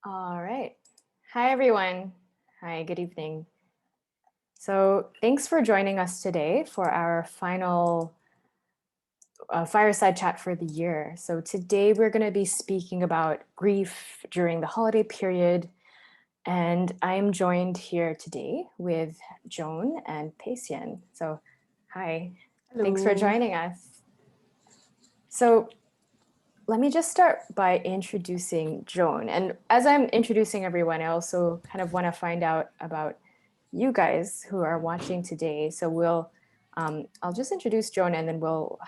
All right. Hi, everyone. Hi, good evening. So thanks for joining us today for our final fireside chat for the year. So today we're going to be speaking about grief during the holiday period. And I'm joined here today with Joan and Pacian. So hi, thanks for Hello. joining us. So let me just start by introducing Joan. And as I'm introducing everyone, I also kind of want to find out about you guys who are watching today. So I'll just introduce Joan and then we'll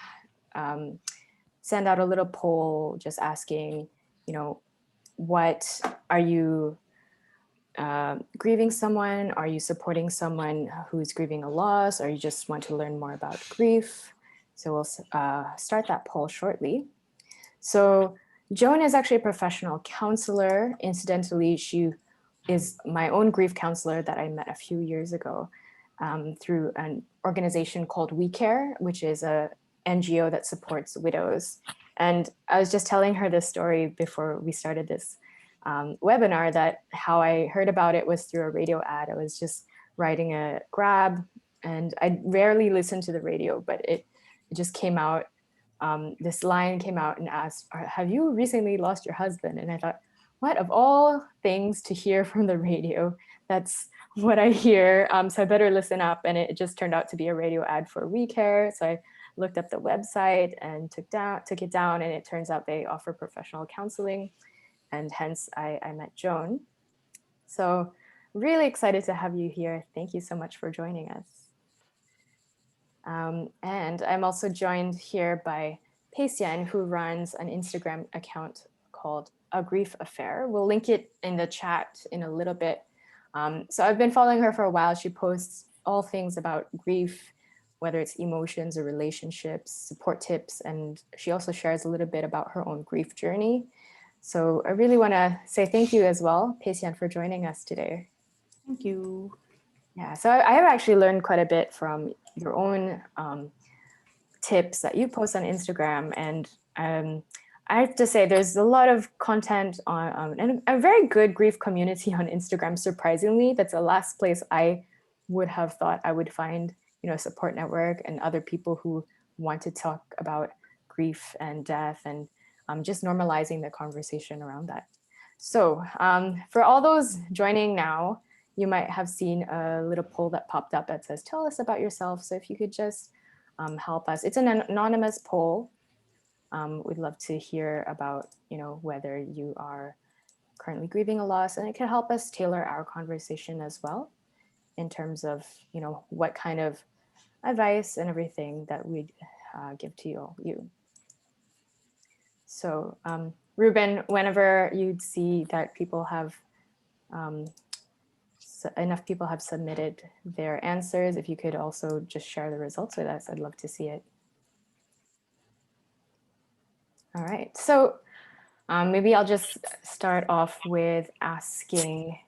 um, send out a little poll just asking, you know, what are you grieving someone? Are you supporting someone who's grieving a loss? Or you just want to learn more about grief? So we'll start that poll shortly. So Joan is actually a professional counselor. Incidentally, she is my own grief counselor that I met a few years ago through an organization called We Care, which is a NGO that supports widows. And I was just telling her this story before we started this webinar that how I heard about it was through a radio ad. I was just riding a Grab and I rarely listen to the radio, but it just came out. This line came out and asked, have you recently lost your husband? And I thought, what of all things to hear from the radio? That's what I hear. So I better listen up. And it just turned out to be a radio ad for We Care. So I looked up the website and took it down. And it turns out they offer professional counseling. And hence I met Joan. So really excited to have you here. Thank you so much for joining us. And I'm also joined here by Pacian, who runs an Instagram account called A Grief Affair. We'll link it in the chat in a little bit. So I've been following her for a while. She posts all things about grief, whether it's emotions or relationships, support tips, and she also shares a little bit about her own grief journey. So I really want to say thank you as well, Pacian, for joining us today. Thank you. Yeah, so I have actually learned quite a bit from your own tips that you post on Instagram. And I have to say, there's a lot of content on and a very good grief community on Instagram. Surprisingly, that's the last place I would have thought I would find, support network and other people who want to talk about grief and death and just normalizing the conversation around that. So for all those joining now, you might have seen a little poll that popped up that says, tell us about yourself. So if you could just help us. It's an anonymous poll. We'd love to hear about, whether you are currently grieving a loss, and it can help us tailor our conversation as well in terms of, what kind of advice and everything that we'd give to you. So, Ruben, whenever you'd see that people have enough people have submitted their answers, if you could also just share the results with us, I'd love to see it. All right, so maybe I'll just start off with asking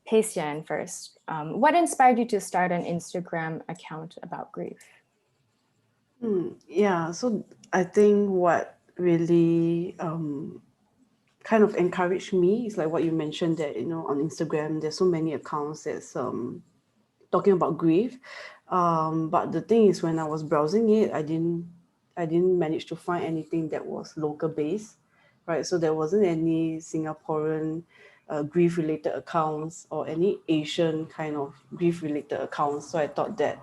Pacian first. What inspired you to start an Instagram account about grief? Yeah, so I think what really kind of encouraged me is like what you mentioned that, on Instagram, there's so many accounts that's talking about grief. But the thing is, when I was browsing it, I didn't manage to find anything that was local based, right? So there wasn't any Singaporean grief related accounts or any Asian kind of grief related accounts. So I thought that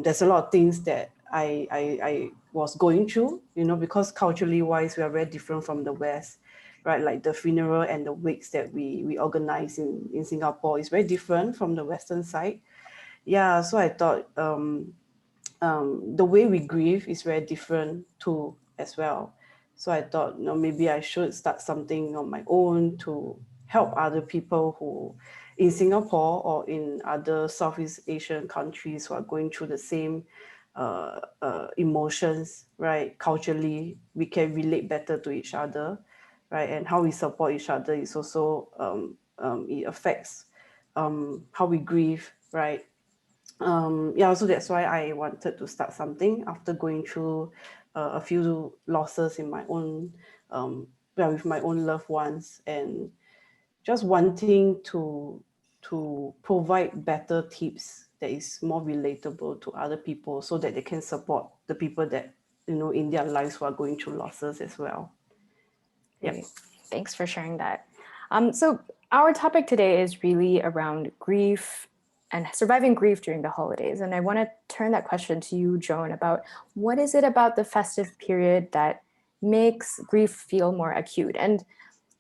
there's a lot of things that I was going through, because culturally wise, we are very different from the West, right? Like the funeral and the wakes that we organize in Singapore is very different from the Western side. Yeah, so I thought the way we grieve is very different too as well. So I thought, maybe I should start something on my own to help other people who in Singapore or in other Southeast Asian countries who are going through the same emotions, right? Culturally, we can relate better to each other, right? And how we support each other is also it affects how we grieve, right? Yeah, so that's why I wanted to start something after going through a few losses in my own with my own loved ones. And just wanting to provide better tips that is more relatable to other people so that they can support the people that, you know, in their lives who are going through losses as well. Great. Yep. Thanks for sharing that. So our topic today is really around grief and surviving grief during the holidays. And I want to turn that question to you, Joan, about what is it about the festive period that makes grief feel more acute? And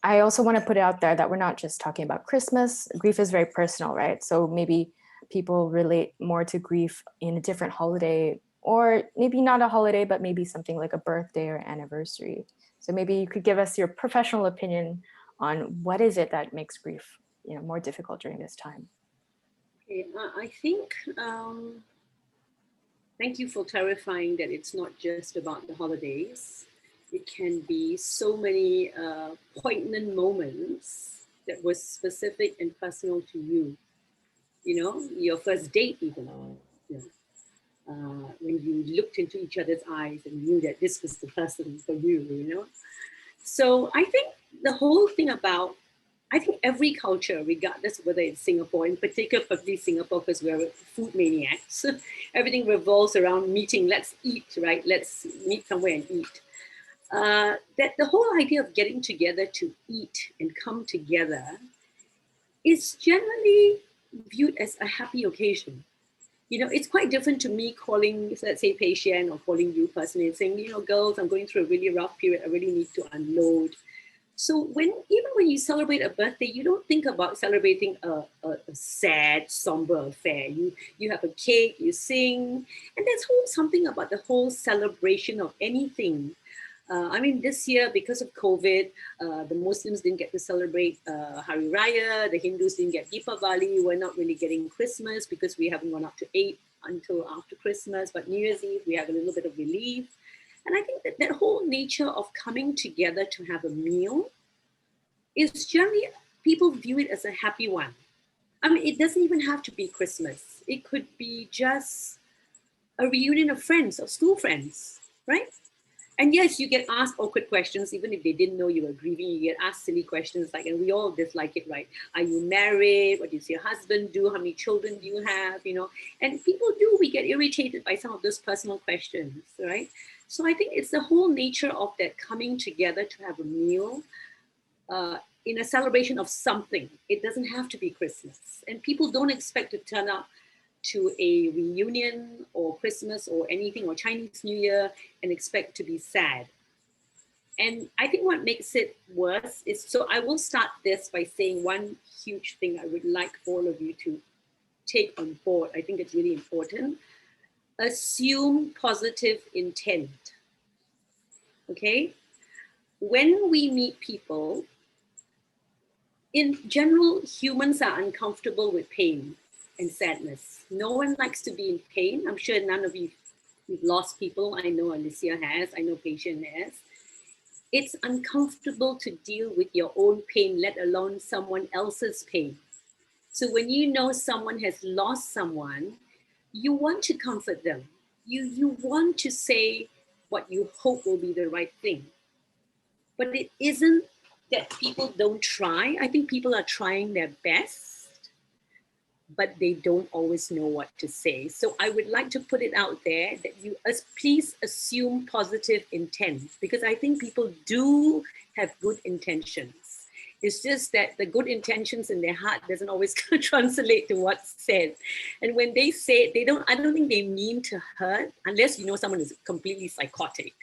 I also want to put it out there that we're not just talking about Christmas. Grief is very personal, right? So maybe people relate more to grief in a different holiday, or maybe not a holiday, but maybe something like a birthday or anniversary. So maybe you could give us your professional opinion on what is it that makes grief, more difficult during this time. Okay, I think, thank you for clarifying that it's not just about the holidays. It can be so many poignant moments that were specific and personal to you. You know, your first date even. You know, when you looked into each other's eyes and knew that this was the person for you, you know. So I think the whole thing about, I think every culture, regardless of whether it's Singapore, in particular, particularly Singapore, because we're food maniacs, everything revolves around meeting. Let's eat, right? Let's meet somewhere and eat. That the whole idea of getting together to eat and come together is generally viewed as a happy occasion. You know, it's quite different to me calling, let's say, patient or calling you personally and saying, you know, girls, I'm going through a really rough period. I really need to unload. So even when you celebrate a birthday, you don't think about celebrating a sad, somber affair. You have a cake, you sing, and there's something about the whole celebration of anything. I mean, this year, because of COVID, the Muslims didn't get to celebrate Hari Raya, the Hindus didn't get Deepavali, we're not really getting Christmas because we haven't gone up to 8 until after Christmas, but New Year's Eve, we have a little bit of relief. And I think that whole nature of coming together to have a meal is generally, people view it as a happy one. I mean, it doesn't even have to be Christmas. It could be just a reunion of friends, of school friends, right? And yes, you get asked awkward questions, even if they didn't know you were grieving. You get asked silly questions like, and we all dislike it, right? Are you married? What does your husband do? How many children do you have? You know, and people do, we get irritated by some of those personal questions, right? So I think it's the whole nature of that coming together to have a meal in a celebration of something. It doesn't have to be Christmas. And people don't expect to turn up to a reunion or Christmas or anything or Chinese New Year and expect to be sad. And I think what makes it worse is, so I will start this by saying one huge thing I would like all of you to take on board. I think it's really important. Assume positive intent. Okay? When we meet people, in general, humans are uncomfortable with pain and sadness. No one likes to be in pain. I'm sure none of you've lost people. I know Alicia has, I know Patient has. It's uncomfortable to deal with your own pain, let alone someone else's pain. So when you know someone has lost someone, you want to comfort them. You want to say what you hope will be the right thing. But it isn't that people don't try. I think people are trying their best, but they don't always know what to say. So I would like to put it out there that you please assume positive intent, because I think people do have good intentions. It's just that the good intentions in their heart doesn't always translate to what's said. And when they say it, I don't think they mean to hurt, unless you know someone is completely psychotic.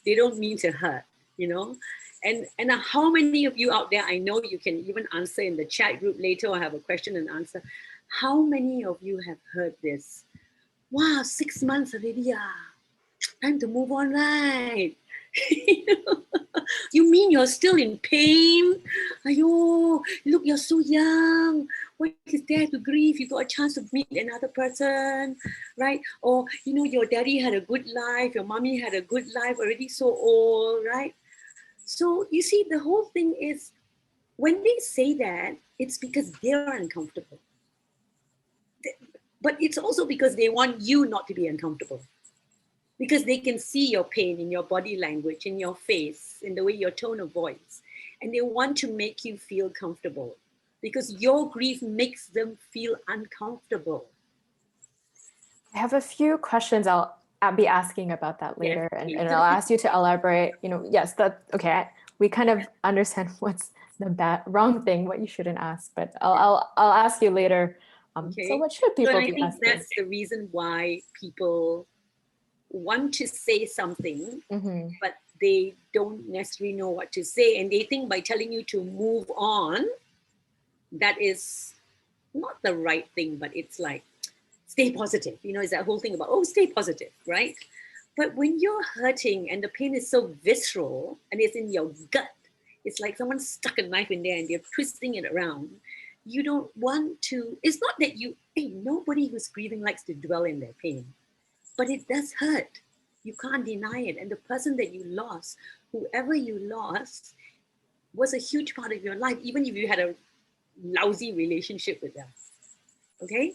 They don't mean to hurt, you know? And how many of you out there, I know you can even answer in the chat group later or have a question and answer. How many of you have heard this? Wow, 6 months already. Time to move on, right? You mean you're still in pain? Ayo, look, you're so young. What is there to grieve? You got a chance to meet another person, right? Or, you know, your daddy had a good life, your mommy had a good life, already so old, right? So you see, the whole thing is, when they say that, it's because they're uncomfortable. But it's also because they want you not to be uncomfortable. Because they can see your pain in your body language, in your face, in the way your tone of voice. and they want to make you feel comfortable because your grief makes them feel uncomfortable. I have a few questions I'll be asking about that later, Yes, and, please. and I'll ask you to elaborate. Yes, that okay. We kind of understand what's the wrong thing, what you shouldn't ask, but I'll ask you later. So Okay. what should So people I be think asking? that's the reason why people want to say something, Mm-hmm. but they don't necessarily know what to say. And they think by telling you to move on, that is not the right thing, but it's like, stay positive. It's that whole thing about, oh, stay positive, right? But when you're hurting and the pain is so visceral and it's in your gut, it's like someone stuck a knife in there and they're twisting it around. You don't want to, it's not that nobody who's grieving likes to dwell in their pain, but it does hurt. You can't deny it. And the person that you lost, whoever you lost, was a huge part of your life, even if you had a lousy relationship with them. Okay?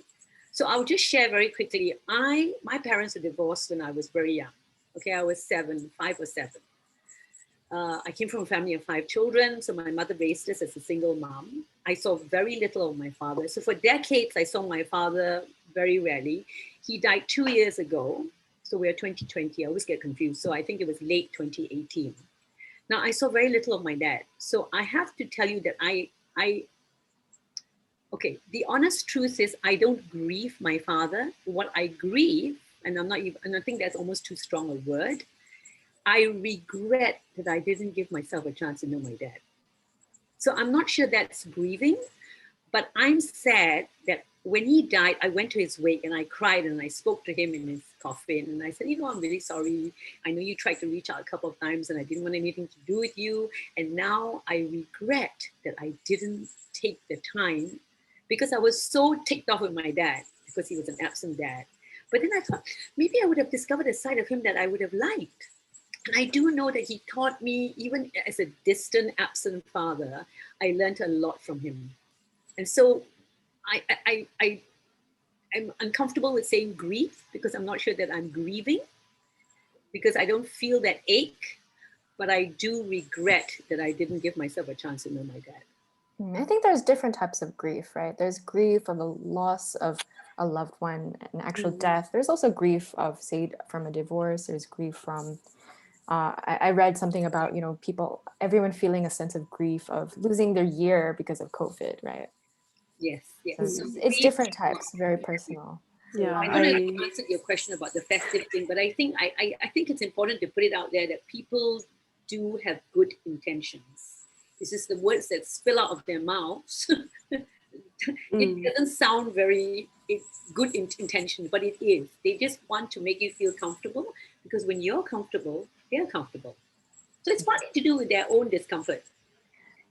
So I'll just share very quickly. My parents were divorced when I was very young. Okay, I was 5 or 7. I came from a family of 5 children, so my mother raised us as a single mom. I saw very little of my father. So for decades, I saw my father very rarely. He died 2 years ago. So we're 2020. I always get confused. So I think it was late 2018. Now I saw very little of my dad. So I have to tell you that okay, the honest truth is I don't grieve my father. What I grieve, and I think that's almost too strong a word, I regret that I didn't give myself a chance to know my dad. So I'm not sure that's grieving, but I'm sad that when he died, I went to his wake and I cried and I spoke to him in his coffin and I said, I'm really sorry. I know you tried to reach out a couple of times and I didn't want anything to do with you. And now I regret that I didn't take the time because I was so ticked off with my dad because he was an absent dad. But then I thought, maybe I would have discovered a side of him that I would have liked. And I do know that he taught me, even as a distant, absent father, I learned a lot from him. And so I'm uncomfortable with saying grief because I'm not sure that I'm grieving because I don't feel that ache, but I do regret that I didn't give myself a chance to know my dad. I think there's different types of grief, right? There's grief of a loss of a loved one, an actual death. There's also grief of, say, from a divorce. There's grief from, I read something about, everyone feeling a sense of grief of losing their year because of COVID, right? Yes. So it's different types, very personal. Yeah, I don't know if I answered your question about the festive thing, but I think I think it's important to put it out there that people do have good intentions. It's just the words that spill out of their mouths. It doesn't sound very good intention, but it is. They just want to make you feel comfortable because when you're comfortable, they're comfortable. So it's partly to do with their own discomfort.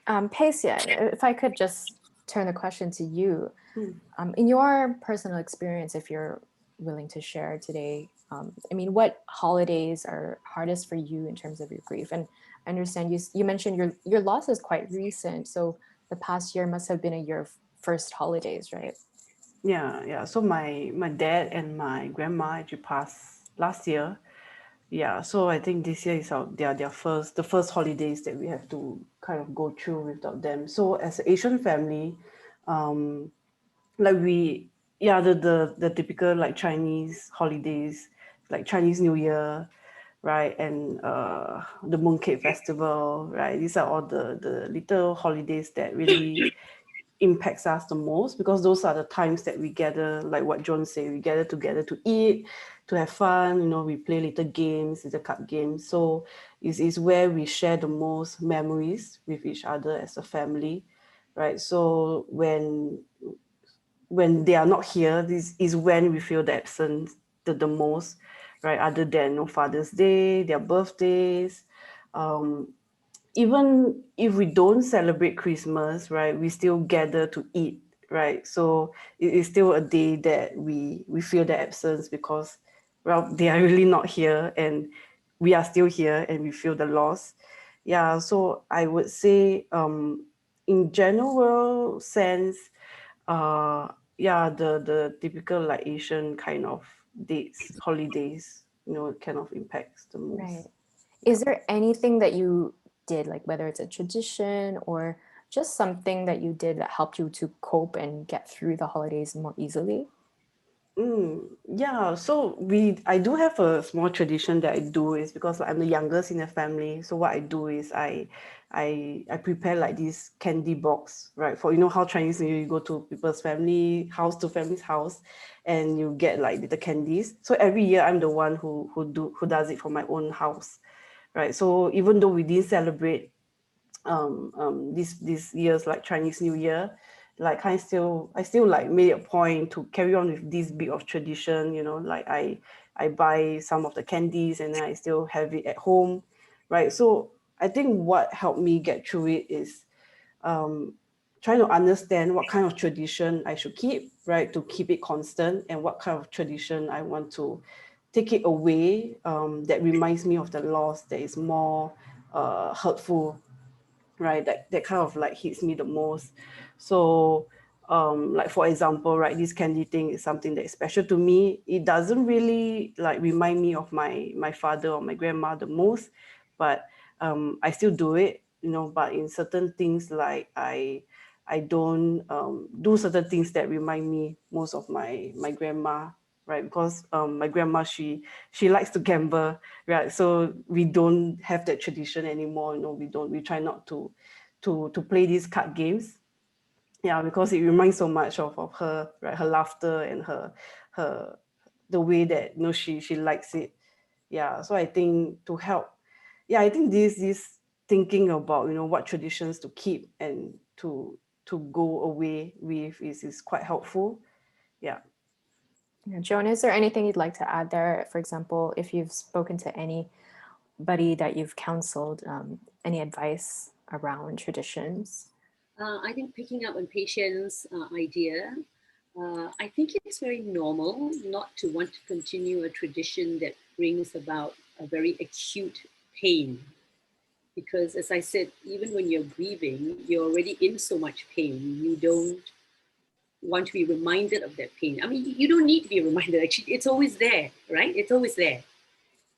Pacia, if I could just turn the question to you. In your personal experience, if you're willing to share today, what holidays are hardest for you in terms of your grief? And I understand you mentioned your loss is quite recent, so the past year must have been a year of first holidays, right? Yeah. So my dad and my grandma actually passed last year. Yeah, so I think this year is the first holidays that we have to kind of go through without them. So as an Asian family, like the typical like Chinese holidays, like Chinese New Year, right, and the Mooncake Festival, right. These are all the little holidays that really impacts us the most because those are the times that we gather, like what John said, we gather together to eat, to have fun, we play little games, little card games. So it's where we share the most memories with each other as a family, right? So when they are not here, this is when we feel the absence the most, right? Other than Father's Day, their birthdays, even if we don't celebrate Christmas, right, we still gather to eat, right? So it is still a day that we feel the absence because, well, they are really not here and we are still here and we feel the loss. Yeah, so I would say in general sense, the typical like Asian kind of dates, holidays, it kind of impacts the most. Right. Is there anything that you did, like whether it's a tradition or just something that you did that helped you to cope and get through the holidays more easily? Yeah, so I do have a small tradition that I do is because I'm the youngest in the family. So what I do is I prepare like this candy box, right? For how Chinese New Year you go to people's family house to family's house, and you get like the candies. So every year I'm the one who does it for my own house, right? So even though we didn't celebrate this year's like Chinese New Year, like I still like made a point to carry on with this bit of tradition, like I buy some of the candies and then I still have it at home, right? So I think what helped me get through it is trying to understand what kind of tradition I should keep, right, to keep it constant, and what kind of tradition I want to take it away, that reminds me of the loss, that is more hurtful, right? That kind of like hits me the most. So like for example, right, this candy thing is something that is special to me. It doesn't really like remind me of my father or my grandma the most, but I still do it, but in certain things, like I don't do certain things that remind me most of my grandma, right? Because my grandma, she likes to gamble, right? So we don't have that tradition anymore. We try not to play these card games, yeah, because it reminds so much of her, right? Her laughter and her the way that she likes it. Yeah, so I think to help, yeah, I think this thinking about what traditions to keep and to go away with is quite helpful. Yeah. Yeah, Joan, is there anything you'd like to add there? For example, if you've spoken to anybody that you've counseled, any advice around traditions? I think picking up on patient's idea, I think it's very normal not to want to continue a tradition that brings about a very acute pain. Because as I said, even when you're grieving, you're already in so much pain. You don't want to be reminded of that pain. I mean, you don't need to be reminded, actually, it's always there, right? It's always there.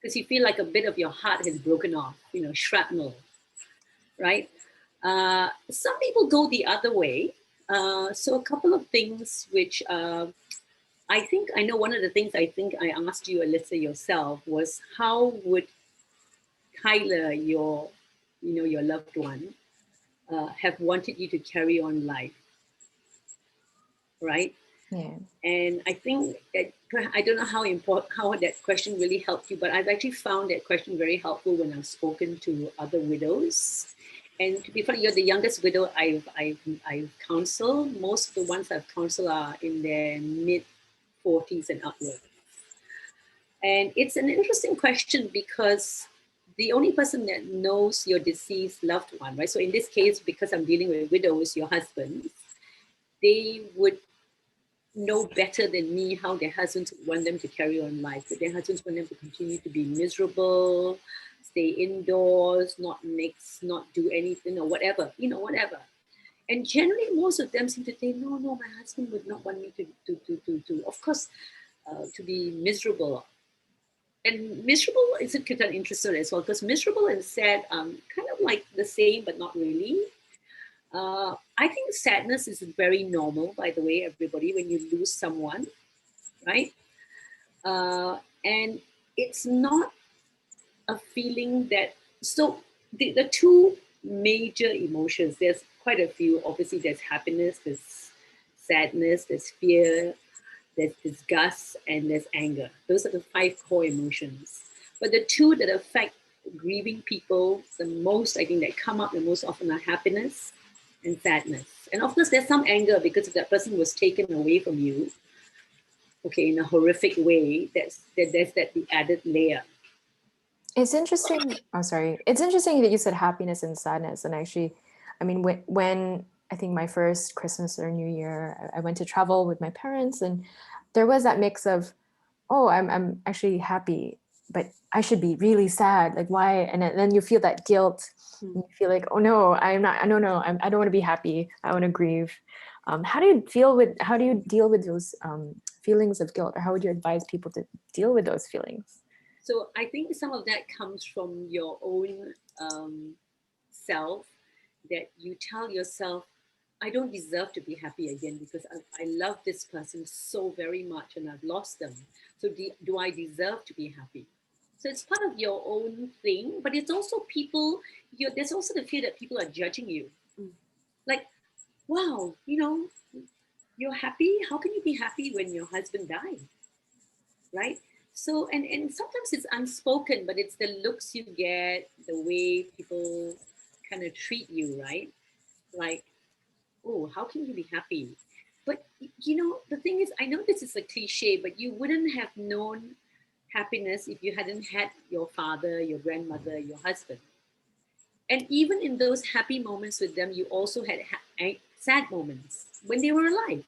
Because you feel like a bit of your heart has broken off, shrapnel, right? Some people go the other way. So a couple of things which I think I know. One of the things I think I asked you, Alyssa, yourself was how would Kyla, your loved one, have wanted you to carry on life, right? Yeah. And I think that I don't know how that question really helped you, but I've actually found that question very helpful when I've spoken to other widows. And to be fair, you're the youngest widow I've counseled. Most of the ones I've counseled are in their mid 40s and upward. And it's an interesting question because the only person that knows your deceased loved one, right? So in this case, because I'm dealing with widows, your husbands, they would know better than me how their husbands want them to carry on life. That their husbands want them to continue to be miserable, stay indoors, not mix, not do anything, or whatever, whatever. And generally, most of them seem to say, no, no, my husband would not want me to of course, to be miserable. And miserable is interesting as well, because miserable and sad kind of like the same, but not really. I think sadness is very normal, by the way, everybody, when you lose someone, right? And it's not a feeling that, so the two major emotions, there's quite a few. Obviously, there's happiness, there's sadness, there's fear, there's disgust, and there's anger. Those are the five core emotions. But the two that affect grieving people the most, I think, that come up the most often are happiness and sadness. And of course, there's some anger because if that person was taken away from you, okay, in a horrific way, there's that the added layer. It's interesting. Oh, sorry. It's interesting that you said happiness and sadness. And actually, I mean, when I think my first Christmas or New Year, I went to travel with my parents, and there was that mix of, oh, I'm actually happy, but I should be really sad. Like why? And then you feel that guilt. And you feel like, oh no, I'm not. I don't know. I don't want to be happy. I want to grieve. How do you deal with those feelings of guilt, or how would you advise people to deal with those feelings? So I think some of that comes from your own yourself, that you tell yourself, I don't deserve to be happy again because I love this person so very much and I've lost them. So do I deserve to be happy? So it's part of your own thing, but it's also people, there's also the fear that people are judging you. Mm. Like, wow, you're happy? How can you be happy when your husband died? Right? So, and sometimes it's unspoken, but it's the looks you get, the way people kind of treat you, right? Like, oh, how can you be happy? But the thing is, I know this is a cliche, but you wouldn't have known happiness if you hadn't had your father, your grandmother, your husband. And even in those happy moments with them, you also had sad moments when they were alive,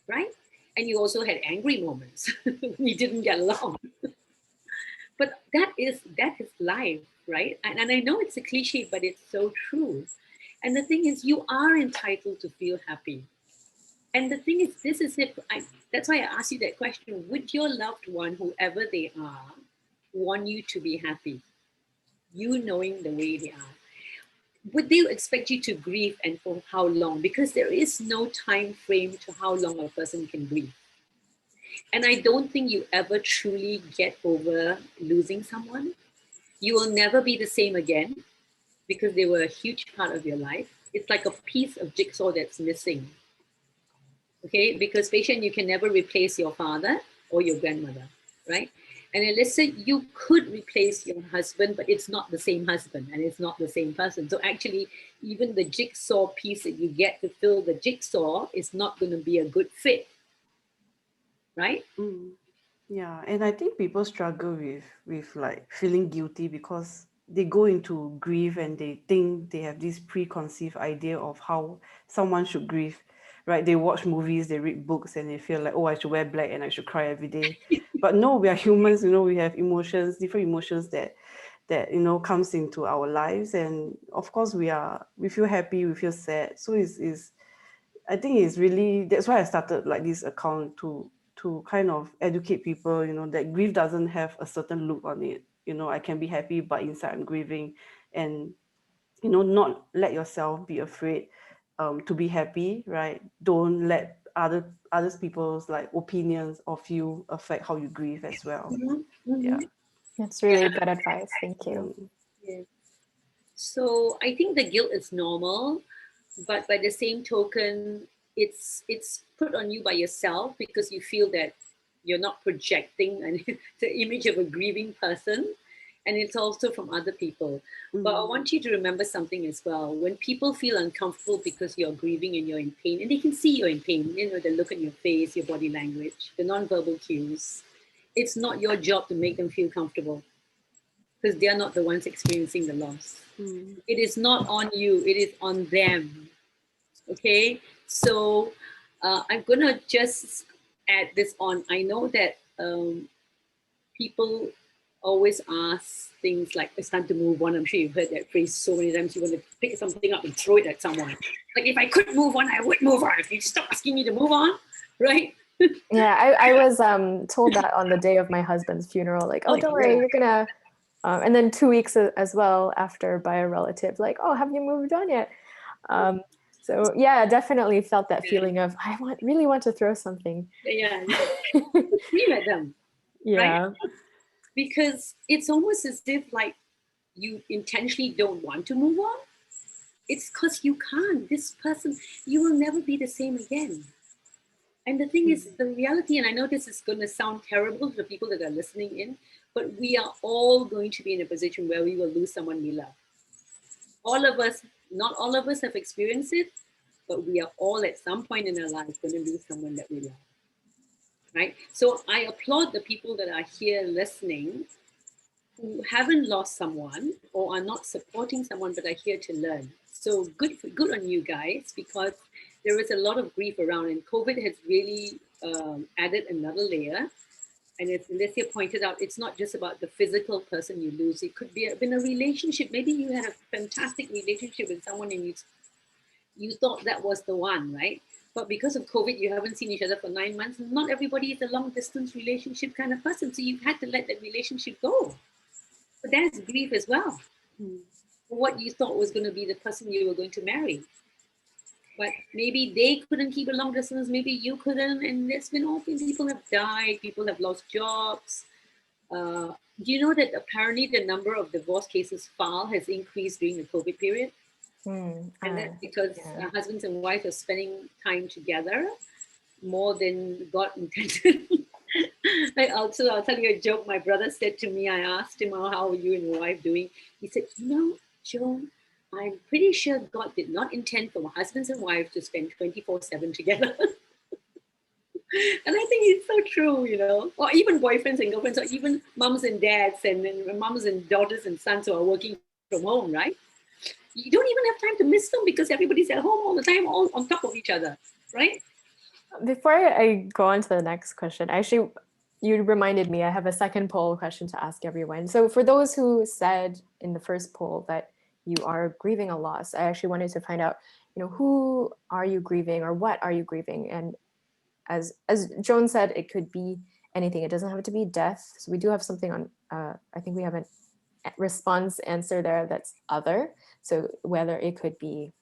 right? And you also had angry moments when you didn't get along. But that is life, right? And I know it's a cliche, but it's so true. And the thing is, you are entitled to feel happy. And the thing is, this is it. That's why I asked you that question. Would your loved one, whoever they are, want you to be happy? You knowing the way they are. Would they expect you to grieve, and for how long? Because there is no time frame to how long a person can grieve. And I don't think you ever truly get over losing someone. You will never be the same again because they were a huge part of your life. It's like a piece of jigsaw that's missing. Okay, because patient, you can never replace your father or your grandmother, right? And then let's say you could replace your husband, but it's not the same husband and it's not the same person. So actually, even the jigsaw piece that you get to fill the jigsaw is not going to be a good fit, right? Mm. Yeah, and I think people struggle with like feeling guilty because they go into grief and they think they have this preconceived idea of how someone should grieve, right? They watch movies, they read books, and they feel like, oh, I should wear black and I should cry every day. But no, we are humans, we have emotions, different emotions that comes into our lives, and of course we feel happy, we feel sad. So is I think it's really, that's why I started like this account to kind of educate people, that grief doesn't have a certain look on it. I can be happy, but inside I'm grieving, and not let yourself be afraid to be happy, right? Don't let others people's like opinions of you affect how you grieve as well. Mm-hmm. Yeah. Mm-hmm. That's really good advice. Thank you. Mm. Yeah. So I think the guilt is normal, but by the same token, it's put on you by yourself because you feel that you're not projecting the image of a grieving person, and it's also from other people. But I Mm. want you to remember something as well. When people feel uncomfortable because you're grieving and you're in pain, and they can see you're in pain, the look on your face, your body language, the non-verbal cues, it's not your job to make them feel comfortable because they're not the ones experiencing the loss. Mm. It is not on you, it is on them. Okay, so I'm gonna just add this on. I know that people always ask things like, it's time to move on. I'm sure you've heard that phrase so many times. You want to pick something up and throw it at someone. Like, if I could move on, I would move on. If you stop asking me to move on, right? Yeah, I was told that on the day of my husband's funeral, like, oh, Oh, don't worry, yeah. you're gonna, and then 2 weeks as well after by a relative, like, oh, have you moved on yet? So yeah, definitely felt that feeling of really want to throw something. Yeah, yeah. Scream at them, right? Yeah. Because it's almost as if like you intentionally don't want to move on. It's because you can't. This person, you will never be the same again. And the thing is, the reality, and I know this is going to sound terrible to the people that are listening in, but we are all going to be in a position where we will lose someone we love. All of us, not all of us have experienced it, but we are all at some point in our lives going to lose someone that we love. Right? So I applaud the people that are here listening who haven't lost someone or are not supporting someone but are here to learn. So good on you guys, because there is a lot of grief around, and COVID has really added another layer. And as Alicia pointed out, it's not just about the physical person you lose. It could be been a relationship. Maybe you had a fantastic relationship with someone and you thought that was the one, right? But because of COVID, you haven't seen each other for 9 months. Not everybody is a long distance relationship kind of person. So you've had to let that relationship go. But that's grief as well. Mm. what you thought was going to be the person you were going to marry. But maybe they couldn't keep a long distance, maybe you couldn't, and there's been all things. People have died, people have lost jobs. Do you know that apparently the number of divorce cases filed has increased during the COVID period? And that's because yeah. husbands and wives are spending time together more than God intended. I'll tell you a joke. My brother said to me, I asked him, "Oh, how are you and your wife doing?" He said, Joan, I'm pretty sure God did not intend for husbands and wives to spend 24/7 together." And I think it's so true. Or even boyfriends and girlfriends, or even moms and dads and moms and daughters and sons who are working from home, right? You don't even have time to miss them because everybody's at home all the time, all on top of each other, right? Before I go on to the next question, actually, you reminded me I have a second poll question to ask everyone. So for those who said in the first poll that you are grieving a loss, I actually wanted to find out, who are you grieving or what are you grieving? And as Joan said, it could be anything. It doesn't have to be death. So we do have something on, I think we have a response answer there that's other. So whether it could be,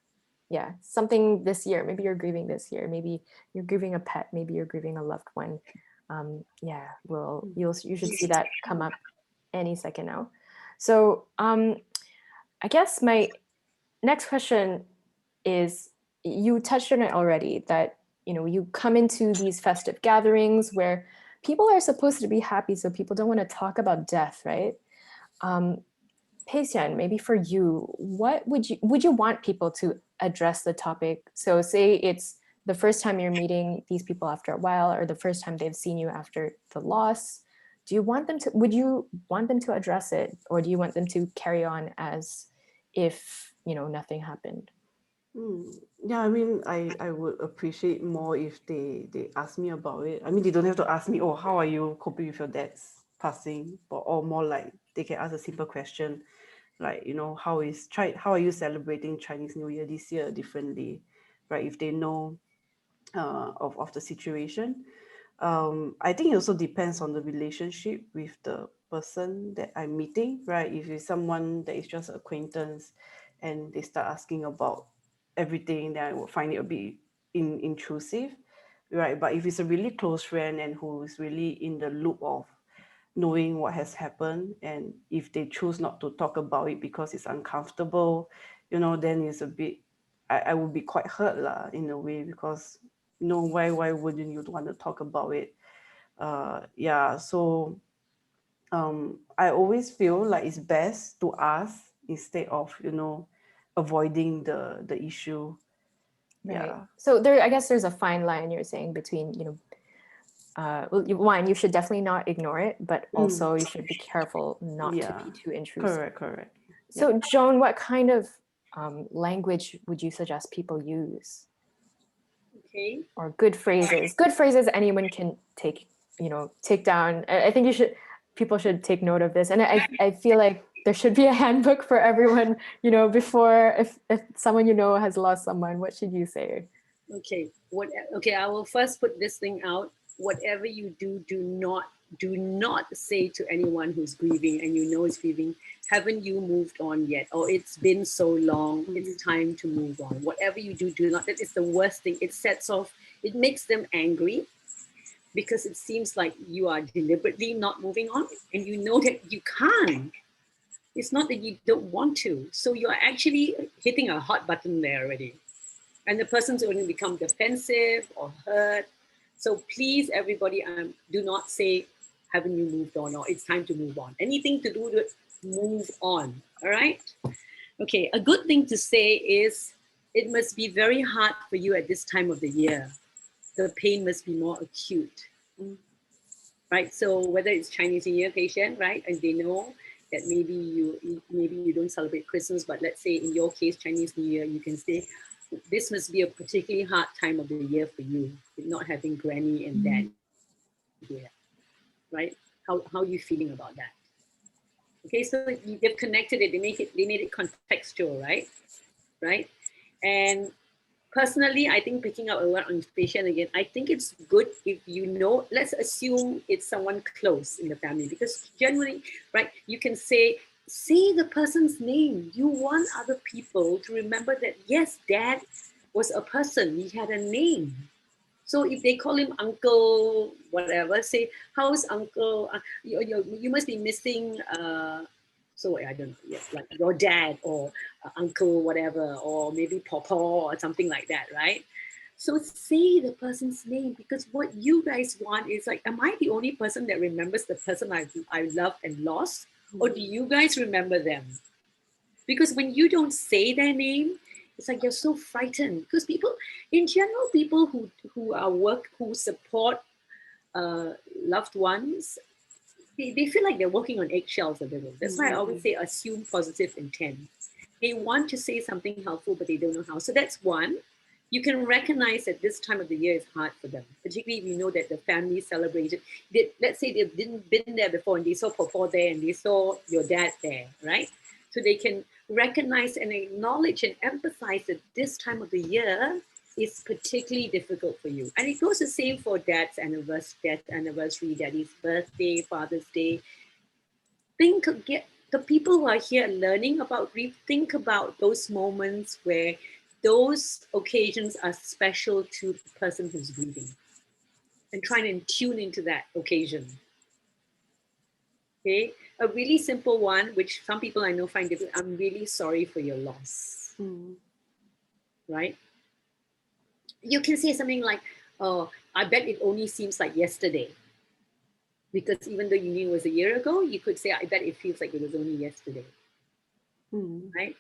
yeah, something this year, maybe you're grieving this year, maybe you're grieving a pet, maybe you're grieving a loved one. Yeah, you should see that come up any second now. So I guess my next question is, you touched on it already, that you come into these festive gatherings where people are supposed to be happy, so people don't want to talk about death, right? Pei-Hsian, maybe for you, what would you want people to address the topic? So say it's the first time you're meeting these people after a while, or the first time they've seen you after the loss. Would you want them to address it, or do you want them to carry on as if nothing happened? Yeah, I mean, I would appreciate more if they ask me about it. I mean, they don't have to ask me, "Oh, how are you coping with your dad's passing?" Or more like they can ask a simple question, like, how are you celebrating Chinese New Year this year differently, right? If they know of the situation. I think it also depends on the relationship with the person that I'm meeting, right? If it's someone that is just an acquaintance and they start asking about everything, then I would find it a bit intrusive, right? But if it's a really close friend and who is really in the loop of knowing what has happened, and if they choose not to talk about it because it's uncomfortable, then it's a bit, I would be quite hurt lah, in a way, because why wouldn't you want to talk about it? Yeah, so I always feel like it's best to ask instead of avoiding the issue. Right. Yeah. So I guess there's a fine line, you're saying, between well, one, you should definitely not ignore it, but also you should be careful not to Yeah, be too intrusive. correct. So Joan, what kind of language would you suggest people use? Okay. Or good phrases anyone can take down. I think people should take note of this, and I feel like there should be a handbook for everyone, before, if someone has lost someone, what should you say? Okay, I will first put this thing out. Whatever you do, do not say to anyone who's grieving and is grieving, haven't you moved on yet? Or it's been so long, it's time to move on. Whatever you do not. That is the worst thing. It makes them angry, because it seems like you are deliberately not moving on, and you know that you can't. It's not that you don't want to. So you're actually hitting a hot button there already. And the person's going to become defensive or hurt. So please, everybody, do not say, haven't you moved on, or it's time to move on. Anything to do with move on, all right? Okay, a good thing to say is, it must be very hard for you at this time of the year. The pain must be more acute, right? So whether it's Chinese New Year patient, right, and they know that maybe you don't celebrate Christmas, but let's say in your case, Chinese New Year, you can say, this must be a particularly hard time of the year for you, with not having granny and dad here, right? How are you feeling about that? Okay, so they've connected it. They made it contextual, right? And personally, I think, picking up a word on patient again, I think it's good if let's assume it's someone close in the family, because generally, right, you can say, say the person's name. You want other people to remember that, yes, dad was a person, he had a name. So if they call him uncle, whatever, say, how's uncle? You must be missing, so I don't know, yeah, like your dad or uncle, whatever, or maybe papa or something like that, right? So say the person's name, because what you guys want is like, am I the only person that remembers the person I loved and lost? Or do you guys remember them? Because when you don't say their name, it's like you're so frightened. Because people, in general, people who support loved ones, they feel like they're walking on eggshells a little. That's why I always say assume positive intent. They want to say something helpful, but they don't know how. So that's one. You can recognize that this time of the year is hard for them, particularly if you know that the family celebrated. Let's say they've been there before and they saw Papa there and they saw your dad there, right? So they can recognize and acknowledge and empathize that this time of the year is particularly difficult for you. And it goes the same for dad's anniversary, daddy's birthday, Father's Day. Get the people who are here learning about grief, think about those moments where those occasions are special to the person who's grieving and trying to tune into that occasion. Okay, a really simple one, which some people I know find difficult. I'm really sorry for your loss. Right? You can say something like, "Oh, I bet it only seems like yesterday." Because even though you knew it was a year ago, you could say, "I bet it feels like it was only yesterday." Right?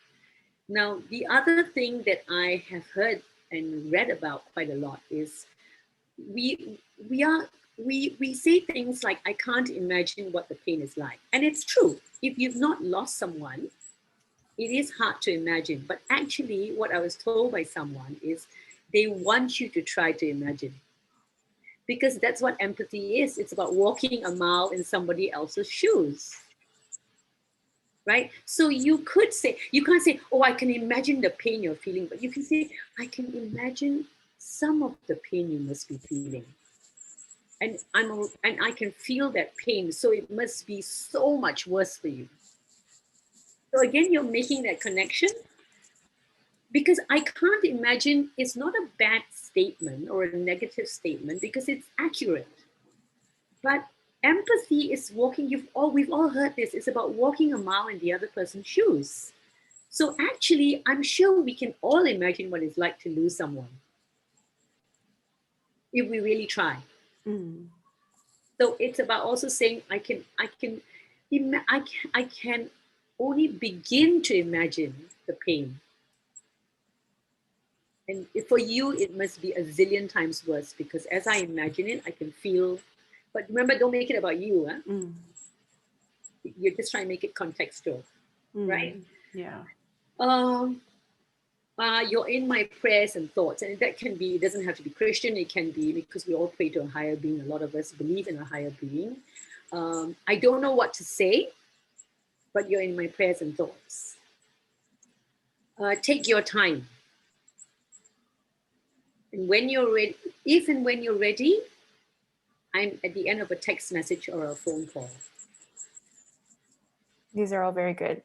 Now, the other thing that I have heard and read about quite a lot is we say things like, I can't imagine what the pain is like. And it's true. If you've not lost someone, it is hard to imagine. But actually, what I was told by someone is they want you to try to imagine. Because that's what empathy is. It's about walking a mile in somebody else's shoes. Right? So you could say, you can't say, oh, I can imagine the pain you're feeling, but you can say, I can imagine some of the pain you must be feeling. And I can feel that pain, so it must be so much worse for you. So again, you're making that connection, because I can't imagine is not a bad statement or a negative statement, because it's accurate. But empathy is walking, we've all heard this, it's about walking a mile in the other person's shoes. So actually, I'm sure we can all imagine what it's like to lose someone if we really try. So it's about also saying, I can only begin to imagine the pain. And for you, it must be a zillion times worse, because as I imagine it, I can feel. But remember, don't make it about you. Huh? You're just trying to make it contextual, right? Yeah. You're in my prayers and thoughts. And that can be, it doesn't have to be Christian. It can be because we all pray to a higher being. A lot of us believe in a higher being. I don't know what to say, but you're in my prayers and thoughts. Take your time. And when you're ready, if and when you're ready, I'm at the end of a text message or a phone call. These are all very good.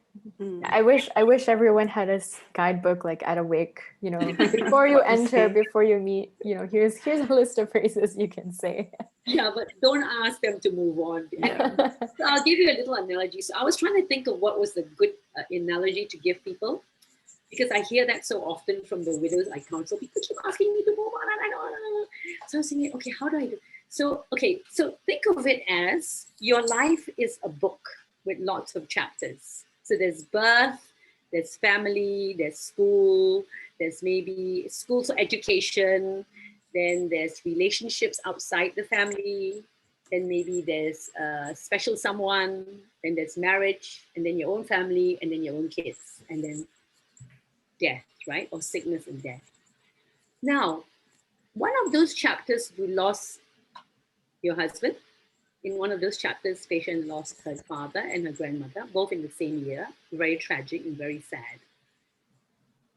I wish everyone had a guidebook like at a wake, you know, before you enter, before you meet, you know, here's a list of phrases you can say. Yeah, but don't ask them to move on. So I'll give you a little analogy. So I was trying to think of what was the good analogy to give people, because I hear that so often from the widows I counsel. People keep asking me to move on, and I don't. So I was thinking, okay, how do I do? So think of it as your life is a book with lots of chapters. So there's birth, there's family, there's school, there's maybe school, so education, then there's relationships outside the family, then maybe there's special someone, then there's marriage, and then your own family, and then your own kids, and then death, right? Or sickness and death. Now, one of those chapters, you lost your husband. In one of those chapters, patient lost her father and her grandmother, both in the same year. Very tragic and very sad.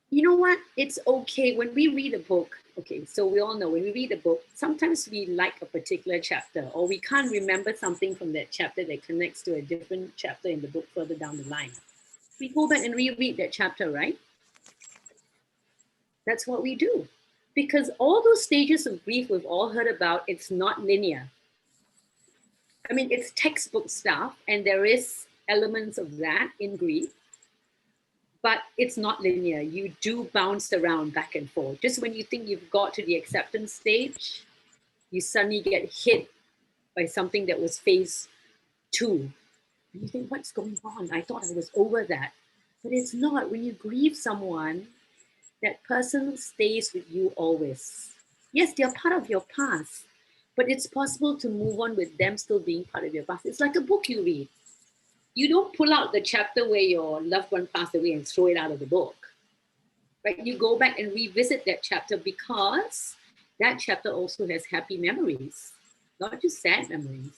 you know what? It's okay when we read a book. Okay, so we all know when we read a book, sometimes we like a particular chapter, or we can't remember something from that chapter that connects to a different chapter in the book further down the line. We go back and reread that chapter, right? That's what we do. Because all those stages of grief we've all heard about, it's not linear. I mean, it's textbook stuff, and there is elements of that in grief, but it's not linear. You do bounce around back and forth. Just when you think you've got to the acceptance stage, you suddenly get hit by something that was phase 2. And you think, what's going on? I thought I was over that. But it's not. When you grieve someone, that person stays with you always. Yes, they're part of your past, but it's possible to move on with them still being part of your past. It's like a book you read. You don't pull out the chapter where your loved one passed away and throw it out of the book, right? You go back and revisit that chapter because that chapter also has happy memories, not just sad memories.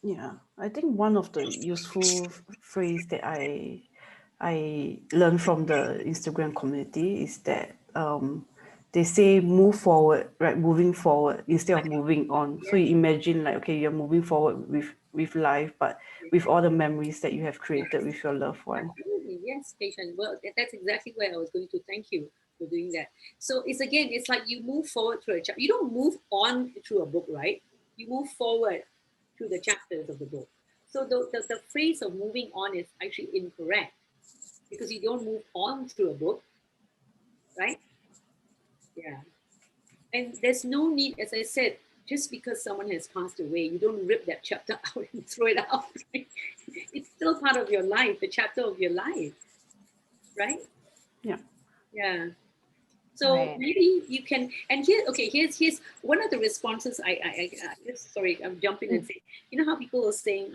Yeah, I think one of the useful phrase that I learned from the Instagram community is that they say move forward, right? Moving forward instead of moving on. So you imagine like, okay, you're moving forward with life, but with all the memories that you have created with your loved one. Absolutely, yes, patient. Well, that's exactly where I was going to thank you for doing that. So it's again, it's like you move forward through a chapter. You don't move on through a book, right? You move forward through the chapters of the book. So the phrase of moving on is actually incorrect because you don't move on through a book, right? Yeah. And there's no need, as I said, just because someone has passed away, you don't rip that chapter out and throw it out. Right? It's still part of your life, the chapter of your life, right? Yeah. Yeah. So Right. maybe you can, and here, okay, here's one of the responses. I just, sorry, I'm jumping and saying, you know how people are saying,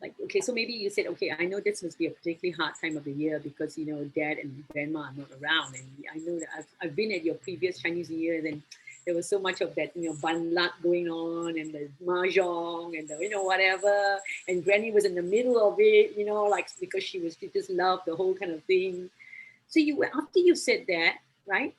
like, okay, so maybe you said, okay, I know this must be a particularly hard time of the year because you know dad and grandma are not around, and I know that I've been at your previous Chinese New Year, then there was so much of that, you know, ban lat going on and the mahjong and the, you know, whatever, and Granny was in the middle of it, you know, like because she just loved the whole kind of thing. So you, after you said that, right?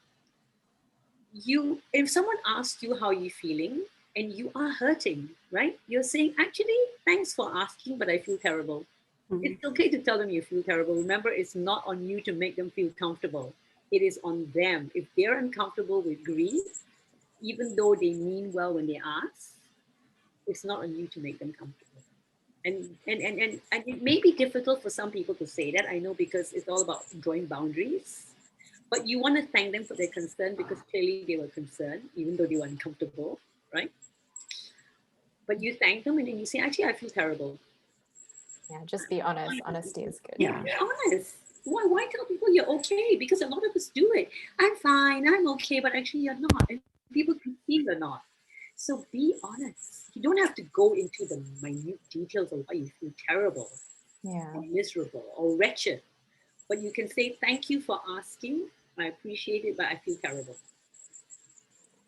You, if someone asks you how you're feeling and you are hurting, right? You're saying, actually, thanks for asking, but I feel terrible. It's okay to tell them you feel terrible. Remember, it's not on you to make them feel comfortable. It is on them. If they're uncomfortable with grief, even though they mean well when they ask, it's not on you to make them comfortable. And it may be difficult for some people to say that. I know because it's all about drawing boundaries. But you want to thank them for their concern because clearly they were concerned, even though they were uncomfortable, right? But you thank them and then you say, actually, I feel terrible. Yeah, just be honest. Honesty is good. Yeah, be honest. Why tell people you're okay? Because a lot of us do it. I'm fine, I'm okay, but actually you're not. And people can see you're not. So be honest. You don't have to go into the minute details of why you feel terrible Yeah. or miserable or wretched. But you can say, thank you for asking. I appreciate it, but I feel terrible.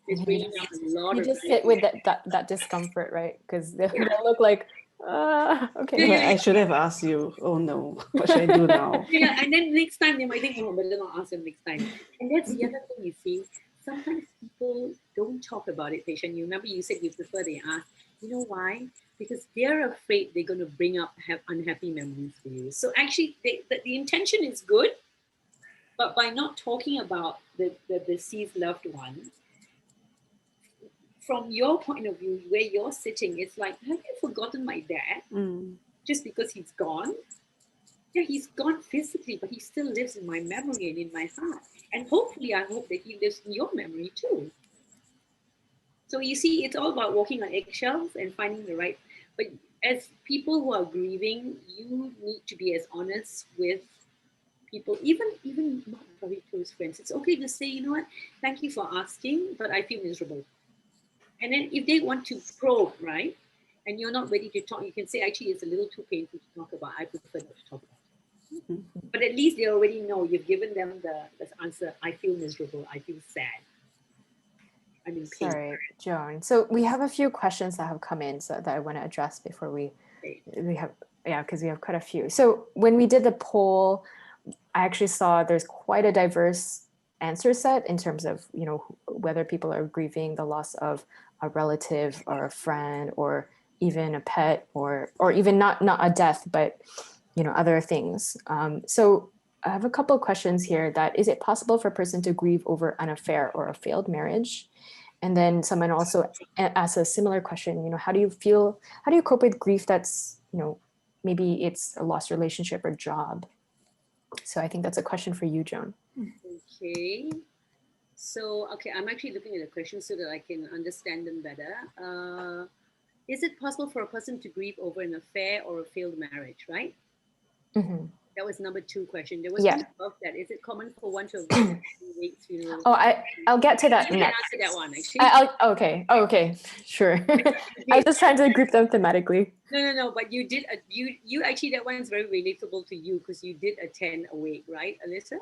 It's bringing up a lot You of just sit with that discomfort, right? Because they'll look like, okay. But I should have asked you. Oh no, what should I do now? Yeah, and then next time they might think, oh, better not ask them next time. And that's the other thing you see. Sometimes people don't talk about it, patient. You remember you said you prefer they ask. You know why? Because they're afraid they're going to bring up unhappy memories for you. So actually, the intention is good, but by not talking about the deceased loved one, from your point of view, where you're sitting, it's like, have you forgotten my dad just because he's gone? Yeah, he's gone physically, but he still lives in my memory and in my heart. And hopefully, I hope that he lives in your memory too. So you see, it's all about walking on eggshells and finding the right. But as people who are grieving, you need to be as honest with people, even not very close friends. It's okay to say, you know what, thank you for asking, but I feel miserable. And then if they want to probe, right, and you're not ready to talk, you can say, actually, it's a little too painful to talk about. I prefer not to talk about it. But at least they already know you've given them the answer. I feel miserable. I feel sad. I'm in pain. Sorry, Joan. So we have a few questions that have come in so that I want to address before we have, yeah, because we have quite a few. So when we did the poll, I actually saw there's quite a diverse answer set in terms of, you know, whether people are grieving the loss of a relative or a friend or even a pet or even not a death, but, you know, other things. So I have a couple of questions here. That is it possible for a person to grieve over an affair or a failed marriage? And then someone also asked a similar question, you know, how do you cope with grief that's, you know, maybe it's a lost relationship or job? So I think that's a question for you, Joan. Okay. So, okay, I'm actually looking at the questions so that I can understand them better. Is it possible for a person to grieve over an affair or a failed marriage, right? Mm-hmm. That was number 2 question. There was Yeah. one above that. Is it common for one to avoid wake funeral? Oh, I'll get to that You next. can answer that one, actually. Okay, sure. I was just trying to group them thematically. No. But you did. You actually, that one's very relatable to you because you did attend a wake, right, Alyssa?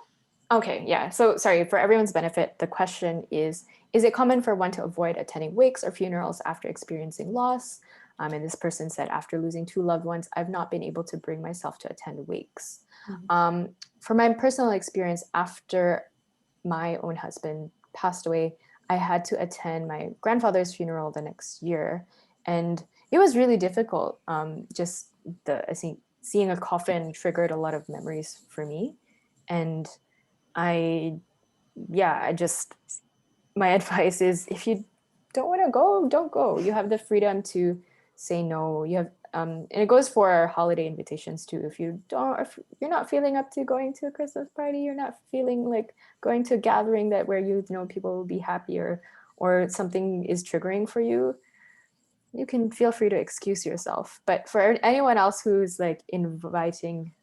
Okay, yeah. So sorry, for everyone's benefit, the question is it common for one to avoid attending wakes or funerals after experiencing loss? And this person said, after losing 2 loved ones, I've not been able to bring myself to attend wakes. For my personal experience, after my own husband passed away, I had to attend my grandfather's funeral the next year. And it was really difficult. Just seeing a coffin triggered a lot of memories for me. And my advice is, if you don't want to go, don't go. You have the freedom to say no. You have, and it goes for holiday invitations too. If you're not feeling up to going to a Christmas party, you're not feeling like going to a gathering where you know people will be happier, or something is triggering for you, you can feel free to excuse yourself. But for anyone else who's like inviting,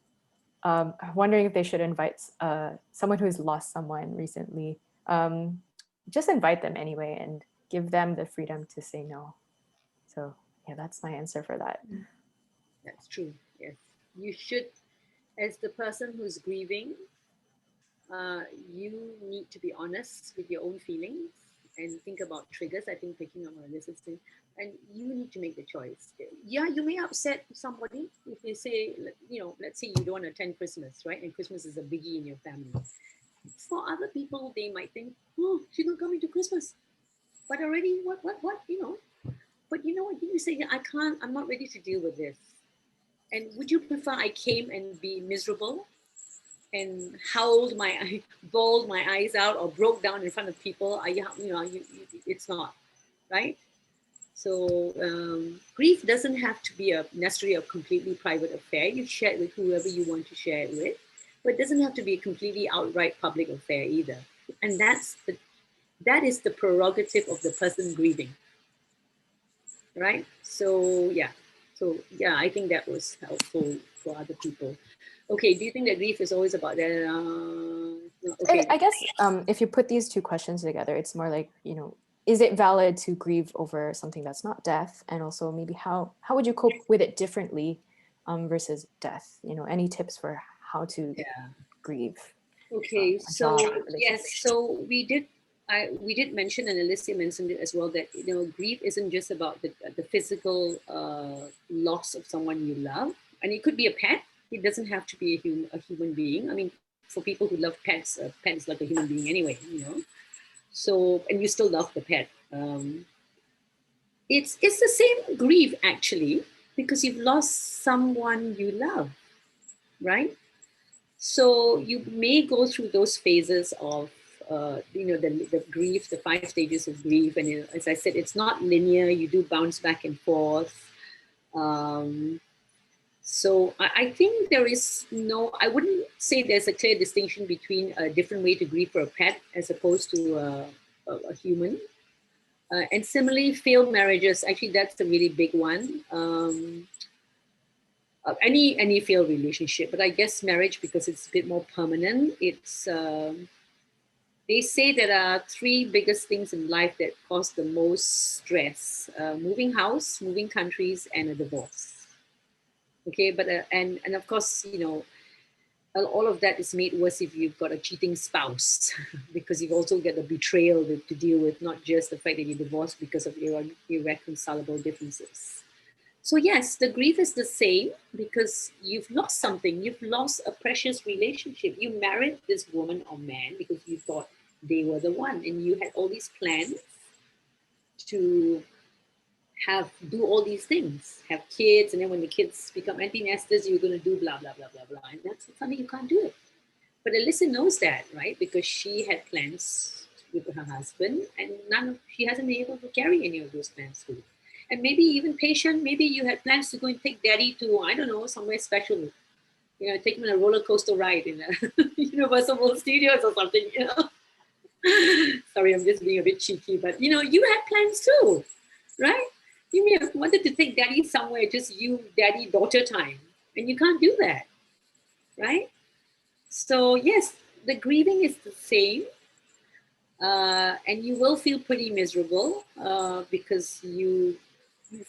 wondering if they should invite someone who's lost someone recently, just invite them anyway and give them the freedom to say no. So yeah, that's my answer for that. That's true. Yes, you should, as the person who's grieving, you need to be honest with your own feelings and think about triggers. I think picking up on this thing, and you need to make the choice. Yeah, you may upset somebody if they say, you know, let's say you don't want to attend Christmas, right? And Christmas is a biggie in your family. For other people, they might think, oh, she's not coming to Christmas. But already, what, you know. But you know what? You say, I can't, I'm not ready to deal with this. And would you prefer I came and be miserable and bawled my eyes out or broke down in front of people? It's not, right? So grief doesn't have to be necessarily a completely private affair. You share it with whoever you want to share it with, but it doesn't have to be a completely outright public affair either. And that is the prerogative of the person grieving, right? So yeah, I think that was helpful for other people. Okay, do you think that grief is always about that? Okay. I guess if you put these 2 questions together, it's more like, you know, is it valid to grieve over something that's not death? And also maybe how would you cope with it differently versus death? You know, any tips for how to grieve? Okay, so yes, so we did mention, and Alicia mentioned it as well, that you know, grief isn't just about the physical loss of someone you love, and it could be a pet. It doesn't have to be a human being. I mean, for people who love pets, a pet is like a human being anyway, you know. So, and you still love the pet. It's the same grief actually, because you've lost someone you love, right? So you may go through those phases of, the grief, the 5 stages of grief. And as I said, it's not linear. You do bounce back and forth. So I think I wouldn't say there's a clear distinction between a different way to grieve for a pet as opposed to a human. And similarly, failed marriages, actually, that's a really big one. Any failed relationship, but I guess marriage, because it's a bit more permanent. It's they say there are 3 biggest things in life that cause the most stress: moving house, moving countries, and a divorce. Okay, but and of course, you know, all of that is made worse if you've got a cheating spouse, because you've also got the betrayal to deal with, not just the fact that you're divorced because of irreconcilable differences. So yes, the grief is the same because you've lost something. You've lost a precious relationship. You married this woman or man because you thought they were the one, and you had all these plans to do all these things, have kids, and then when the kids become empty nesters, you're going to do blah blah blah blah blah, and that's something you can't do it. But Alyssa knows that, right? Because she had plans with her husband, and she hasn't been able to carry any of those plans through. And maybe even patient, maybe you had plans to go and take daddy to, I don't know, somewhere special. You know, take him on a roller coaster ride in a Universal World Studios or something, you know. Sorry, I'm just being a bit cheeky, but you know, you had plans too, right? You may have wanted to take daddy somewhere, just you, daddy, daughter time, and you can't do that, right? So yes, the grieving is the same, and you will feel pretty miserable because you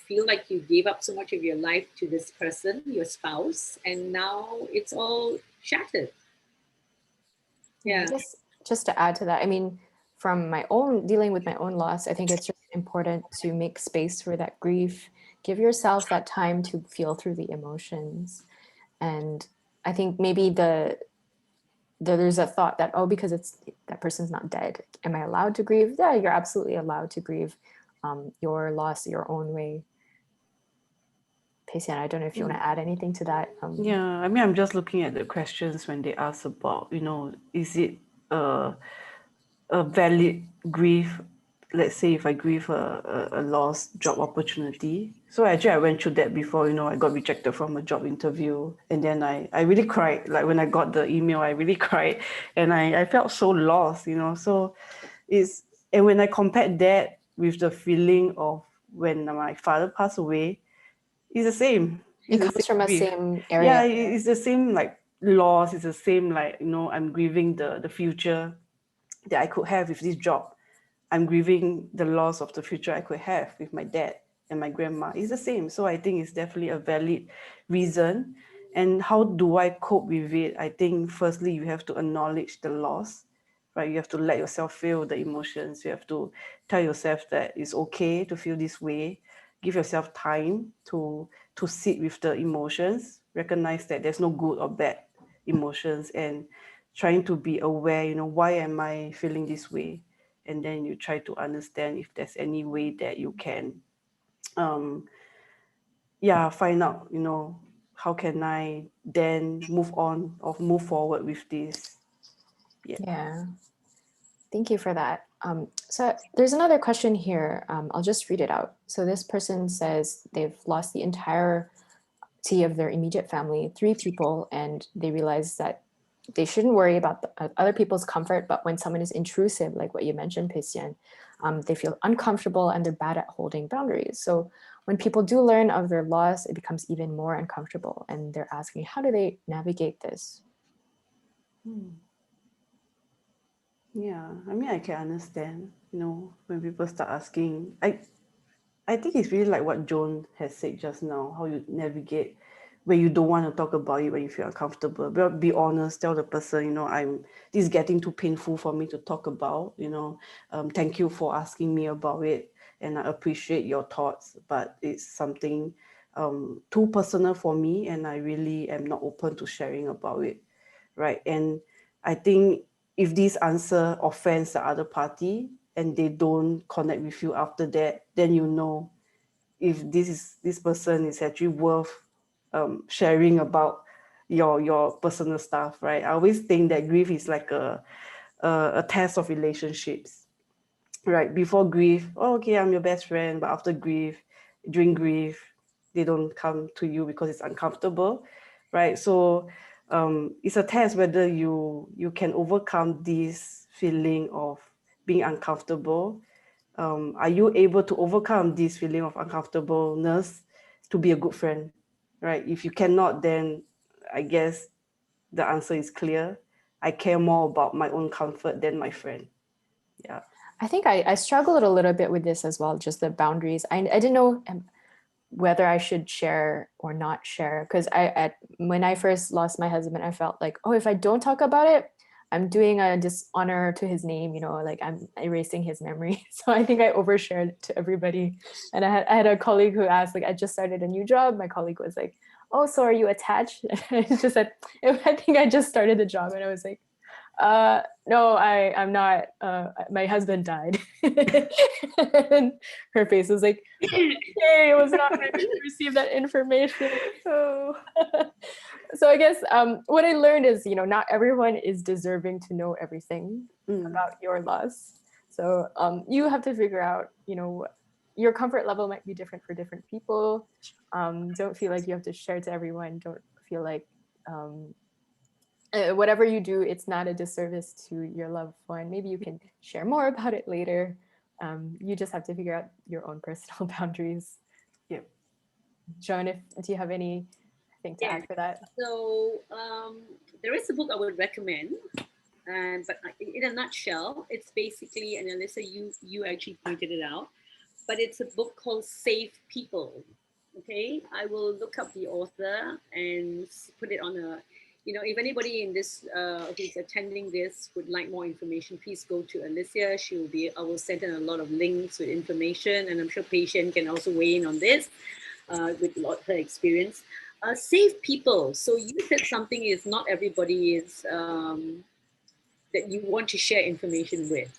feel like you gave up so much of your life to this person, your spouse, and now it's all shattered. Yeah. Just to add to that, I mean, from my own dealing with my own loss, I think it's just important to make space for that grief. Give yourself that time to feel through the emotions. And I think maybe there's a thought that, oh, because that person's not dead, am I allowed to grieve? Yeah, you're absolutely allowed to grieve your loss your own way. Pacey, I don't know if you want to add anything to that. Yeah, I mean, I'm just looking at the questions when they ask about, is it a valid grief? Let's say if I grieve a lost job opportunity. So actually I went through that before, I got rejected from a job interview. And then I really cried. Like when I got the email, I really cried. And I felt so lost, So and when I compared that with the feeling of when my father passed away, it's the same. It comes from a grief. same area. Yeah, it's the same like loss. It's the same like, I'm grieving the future that I could have with this job. I'm grieving the loss of the future I could have with my dad and my grandma. It's the same. So I think it's definitely a valid reason. And how do I cope with it? I think firstly, you have to acknowledge the loss, right? You have to let yourself feel the emotions. You have to tell yourself that it's okay to feel this way. Give yourself time to sit with the emotions, recognize that there's no good or bad emotions, and trying to be aware, why am I feeling this way? And then you try to understand if there's any way that you can find out, how can I then move on or move forward with this. Yeah. Thank you for that. So there's another question here. I'll just read it out. So this person says they've lost the entirety of their immediate family, 3 people, and they realize that they shouldn't worry about other people's comfort, but when someone is intrusive, like what you mentioned, Pisian, they feel uncomfortable and they're bad at holding boundaries. So when people do learn of their loss, it becomes even more uncomfortable, and they're asking, how do they navigate this? Yeah, I mean, I can understand, when people start asking. I think it's really like what Joan has said just now, how you navigate when you don't want to talk about it, when you feel uncomfortable. But be honest, tell the person, this is getting too painful for me to talk about, thank you for asking me about it. And I appreciate your thoughts, but it's something too personal for me, and I really am not open to sharing about it, right? And I think if this answer offends the other party and they don't connect with you after that, then if this person is actually worth sharing about your personal stuff, right? I always think that grief is like a test of relationships, right? Before grief, oh, okay, I'm your best friend, but after grief, during grief, they don't come to you because it's uncomfortable, right? So it's a test whether you can overcome this feeling of being uncomfortable. Are you able to overcome this feeling of uncomfortableness to be a good friend, right? If you cannot, then I guess the answer is clear. I care more about my own comfort than my friend. Yeah. I think I struggled a little bit with this as well, just the boundaries. I didn't know whether I should share or not share, because when I first lost my husband, I felt like, oh, if I don't talk about it, I'm doing a dishonor to his name, like I'm erasing his memory. So I think I overshared to everybody. And I had a colleague who asked, like, I just started a new job. My colleague was like, oh, so are you attached? And I just said, I think I just started the job. And I was like, no, I'm not. My husband died. And her face was like, okay, it was not meant to receive that information. Oh. So I guess what I learned is, not everyone is deserving to know everything about your loss. So you have to figure out, your comfort level might be different for different people. Don't feel like you have to share to everyone. Don't feel like whatever you do, it's not a disservice to your loved one. Maybe you can share more about it later. You just have to figure out your own personal boundaries. Yep. Joan, do you have anything to add for that? So there is a book I would recommend, but in a nutshell, it's basically, and Alyssa, you actually pointed it out, but it's a book called Save People. Okay, I will look up the author and put it on a, if anybody in this who's attending this would like more information, please go to Alicia. I will send in a lot of links with information, and I'm sure Patient can also weigh in on this with a lot of her experience. Save people. So you said something is not everybody is that you want to share information with.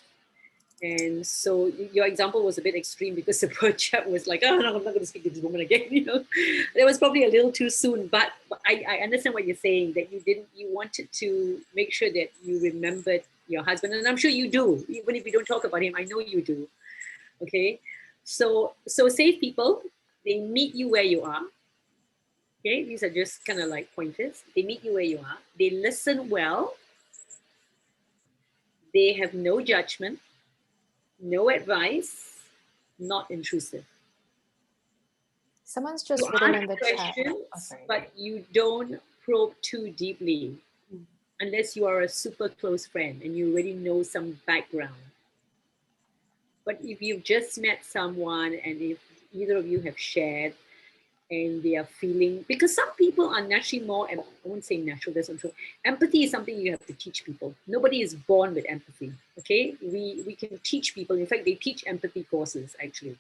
And so your example was a bit extreme because the poor chap was like, oh, no, I'm not going to speak to this woman again. It was probably a little too soon, but I understand what you're saying, that you wanted to make sure that you remembered your husband. And I'm sure you do, even if you don't talk about him, I know you do. Okay. So Save People, they meet you where you are. Okay. These are just kind of like pointers. They meet you where you are. They listen well. They have no judgment, no advice, not intrusive. Someone's just You written in ask the chat. questions, Oh, sorry. but you don't probe too deeply unless you are a super close friend and you already know some background. But if you've just met someone and if either of you have shared and they are feeling, because some people are naturally more, I won't say natural, that's not true. Empathy is something you have to teach people. Nobody is born with empathy, okay? We can teach people. In fact, they teach empathy courses actually.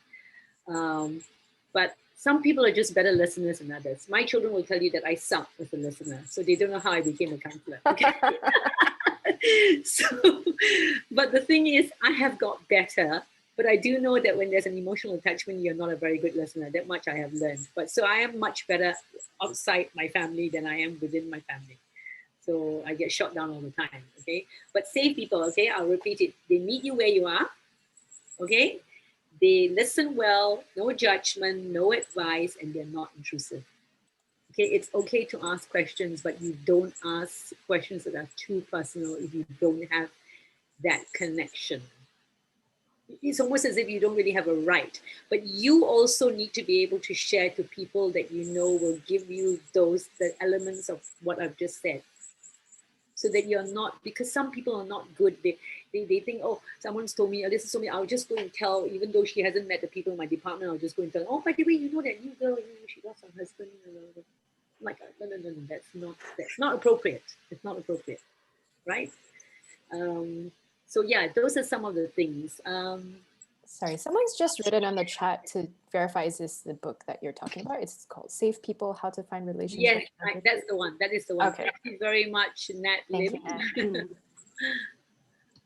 But some people are just better listeners than others. My children will tell you that I suck as a listener, so they don't know how I became a counselor. Okay? So, but the thing is, I have got better. But I do know that when there's an emotional attachment, you're not a very good listener. That much I have learned. But so I am much better outside my family than I am within my family. So I get shot down all the time. Okay. But Save People. Okay. I'll repeat it. They meet you where you are. Okay. They listen well, no judgment, no advice, and they're not intrusive. Okay, it's okay to ask questions, but you don't ask questions that are too personal if you don't have that connection. It's almost as if you don't really have a right, but you also need to be able to share to people that you know will give you the elements of what I've just said. So that you're not, because some people are not good. They think, oh, someone's told me, Alyssa told me, I'll just go and tell, even though she hasn't met the people in my department, I'll just go and tell, oh, by the way, you know that new girl, she lost her husband. I'm like, no, that's not appropriate. It's not appropriate, right? So yeah, those are some of the things. Sorry, someone's just written on the chat to verify, is this the book that you're talking about? It's called Save People, How to Find Relationships. Yes, that's the one. That is the one. Okay. Thank you very much, Nat Lim.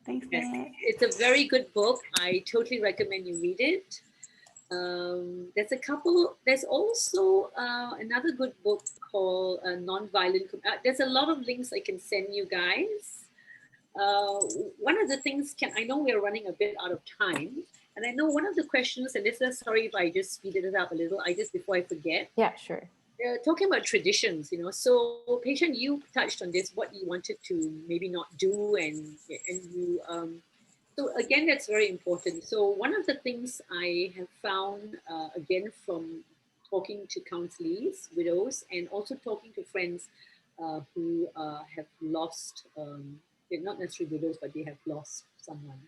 Thanks, Nat. It's a very good book. I totally recommend you read it. There's also another good book called Nonviolent. There's a lot of links I can send you guys. One of the things, I know we're running a bit out of time, and I know one of the questions, and this is, sorry if I just speeded it up a little, before I forget. Yeah, sure. Talking about traditions, so Patient, you touched on this, what you wanted to maybe not do, and you, so again, that's very important. So one of the things I have found, again, from talking to counselees, widows, and also talking to friends who have lost, they're not necessarily widows, but they have lost someone,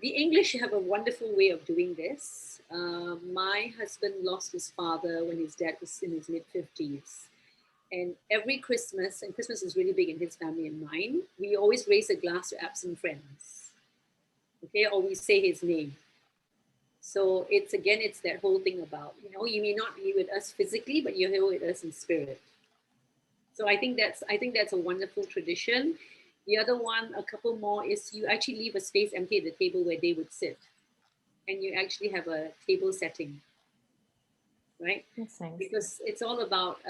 the English have a wonderful way of doing this. My husband lost his father when his dad was in his mid-50s. And every Christmas, and Christmas is really big in his family and mine, we always raise a glass to absent friends. Okay, or we say his name. So it's that whole thing about, you may not be with us physically, but you're here with us in spirit. So I think that's a wonderful tradition. The other one, a couple more, is you actually leave a space empty at the table where they would sit, and you actually have a table setting, right? That's nice. Because it's all about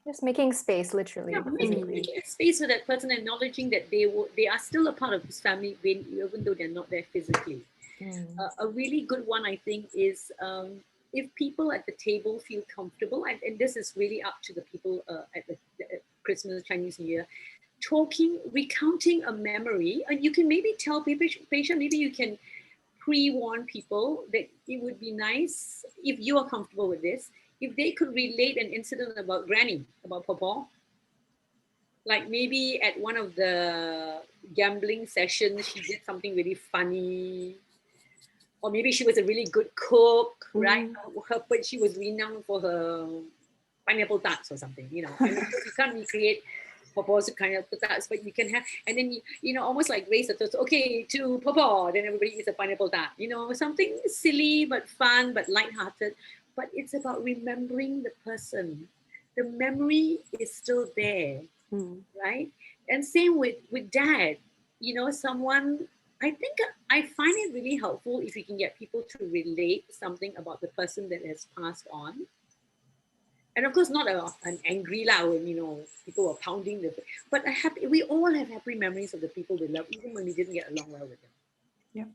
Just making space, literally, yeah, physically. making a space for that person, acknowledging that they are still a part of this family, even though they're not there physically. A really good one, I think, is if people at the table feel comfortable, and this is really up to the people at the Christmas, Chinese New Year, recounting a memory, and you can maybe tell people, maybe you can pre-warn people that it would be nice, if you are comfortable with this, if they could relate an incident about Granny, about Papa. Like maybe at one of the gambling sessions, she did something really funny, or maybe she was a really good cook, right? But she was renowned for her pineapple tarts or something, I mean, you can't recreate Papa's kind of tarts, but you can have, and then almost like raise the toast. Okay, to Papa, then everybody eats a pineapple tart. Something silly but fun but lighthearted. But it's about remembering the person. The memory is still there, right? And same with dad. Someone. I think I find it really helpful if you can get people to relate something about the person that has passed on. And of course, not an angry lah when people were pounding but a happy. We all have happy memories of the people we love, even when we didn't get along well with them. Yeah.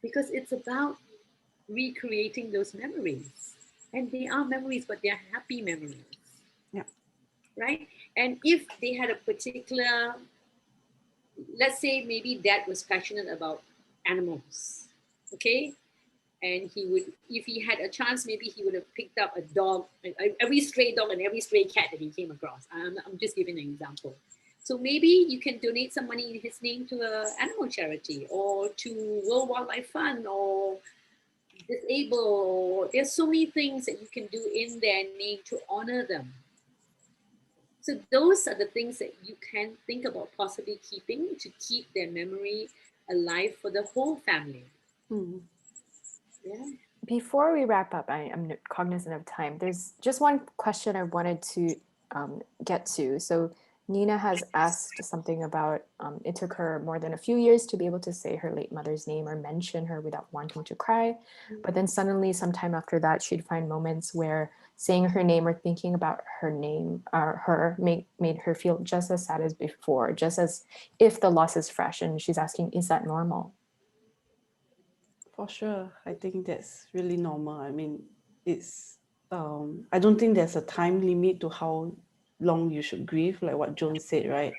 Because it's about recreating those memories, and they are memories, but they are happy memories. Yeah. Right. And if they had a particular, let's say maybe dad was passionate about animals, okay, and he would, if he had a chance, maybe he would have picked up a dog, every stray dog and every stray cat that he came across. I'm just giving an example. So maybe you can donate some money in his name to an animal charity, or to World Wildlife Fund, or disabled. There's so many things that you can do in their name to honor them. So those are the things that you can think about possibly keeping, to keep their memory alive for the whole family. Yeah. Before we wrap up, I'm cognizant of time. There's just one question I wanted to get to. So Nina has asked something about it took her more than a few years to be able to say her late mother's name or mention her without wanting to cry. But then suddenly, sometime after that, she'd find moments where saying her name or thinking about her name or her made her feel just as sad as before, just as if the loss is fresh. And she's asking, is that normal? For sure. I think that's really normal. I mean, it's, I don't think there's a time limit to how long you should grieve, like what Joan said, right?